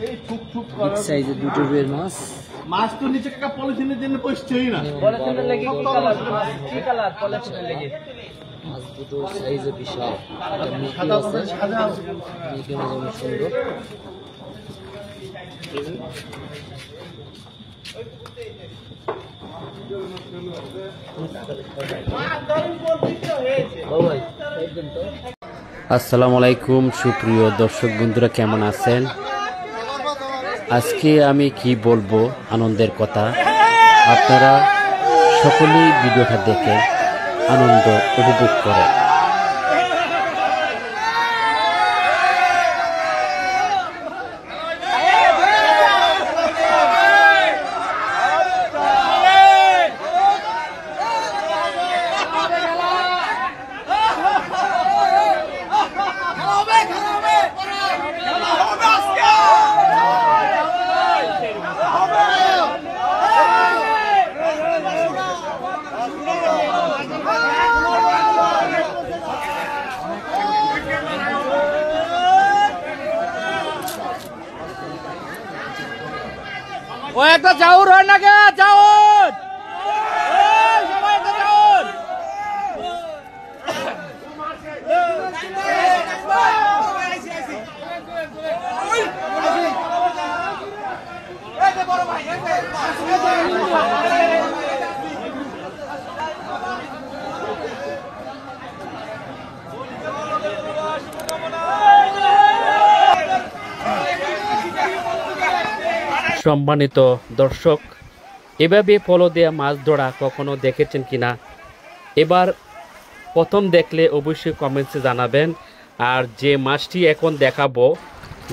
এই ঠুক ঠুক করে সাইজে দুটো বের মাছ। মাছ তো নিচে কাকা পলিথিনের জন্য পড়ছেই না। পলিথিনের লাগি কি কালার? কি কালার পলিথিনের লাগি? মাছ দুটো সাইজে বিশাল। সাদা করে সাদা দেখে মজা সুন্দর। আসসালামু আলাইকুম সুপ্রিয় দর্শক বন্ধুরা, কেমন আছেন? আজকে আমি কি বলবো আনন্দের কথা। আপনারা সকলেই ভিডিওটা দেখে আনন্দ উপভোগ করেন। ও একটা চাউর হয় না কে? চাউর সবাই একটা চাউর। সম্মানিত দর্শক, এভাবে পলো দেয়া মাছ ধরা কখনো দেখেছেন কিনা? এবার প্রথম দেখলে অবশ্যই কমেন্টসে জানাবেন। আর যে মাছটি এখন দেখাবো,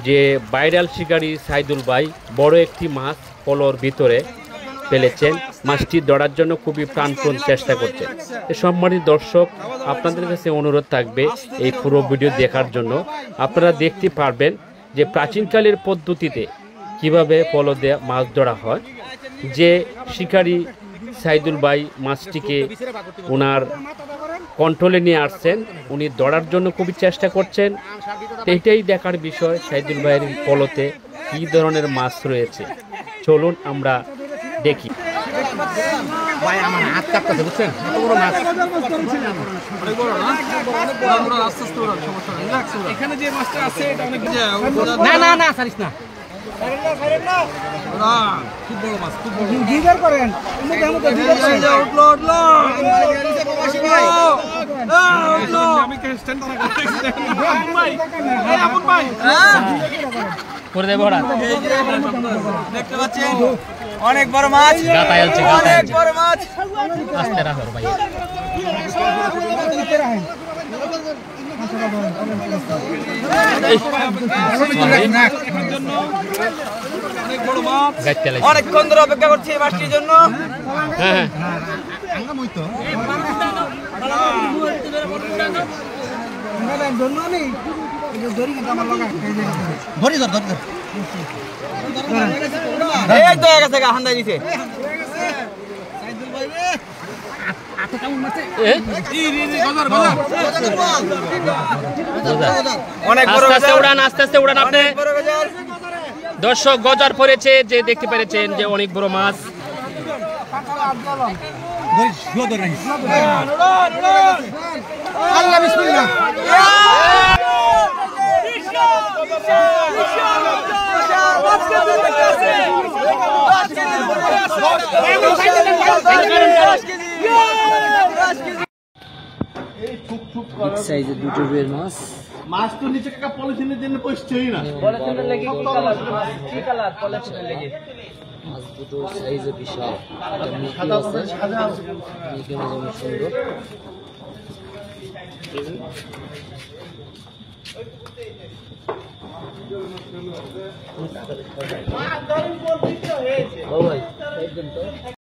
যে ভাইরাল শিকারী সাইদুল ভাই বড় একটি মাছ পলোর ভিতরে ফেলেছেন। মাছটি ধরার জন্য খুবই প্রাণপণ চেষ্টা করছেন। সম্মানিত দর্শক, আপনাদের কাছে অনুরোধ থাকবে এই পুরো ভিডিও দেখার জন্য। আপনারা দেখতে পারবেন যে প্রাচীনকালের পদ্ধতিতে কিভাবে পলো দিয়ে মাছ ধরা হয়। যে শিকারী সাইদুল ভাই মাছটিকে ওনার কন্ট্রোলে নিয়ে আসছেন, উনি ধরার জন্য খুবই চেষ্টা করছেন। এইটাই দেখার বিষয়, সাইদুল ভাইয়ের পলোতে কী ধরনের মাছ রয়েছে। চলুন আমরা দেখি। ভাই আমার হাত কাঁপতেছে, বুঝছেন? এত বড় মাছ অনেক বড় না, বড় আস্তে আস্তে ওরা সমস্যা নেই। এখানে যে মাছটা আছে এটা অনেক না না না ছাড়িস না। খুব বড় মাছ, খুব বড়। ডিজার করেন উঠলো উঠলো আমি স্ট্যান্ড করে দেবো ওরা। দেখতে পাচ্ছেন অনেক বড় মাছ, অনেক বড় মাছ। আস্তে রাখো ভাই। অনেকক্ষণ ধরে অপেক্ষা করছি এই মাছটির জন্য। হ্যাঁ এই তো হয়ে গেছে, হান্দাই দিছে। অনেক বড় আস্তে উড়ান, আস্তে আস্তে উড়ান আপনি। দর্শক গজার পড়েছে, যে দেখতে পেরেছেন যে অনেক বড় মাছ। আল্লাহ বিসমিল্লাহ। এই ঠুক ঠুক করে সাইজে দুটো বের মাছ। মাছ তো নিচে কাকা পলিথিনের জন্য পড়ছেই না। পলিথিনের লাগি কি কালার? কি কালার পলিথিনের লাগি? মাছ দুটো সাইজে বিশাল। সাদা করে সাদা দেখে মজা সুন্দর। ও ভাই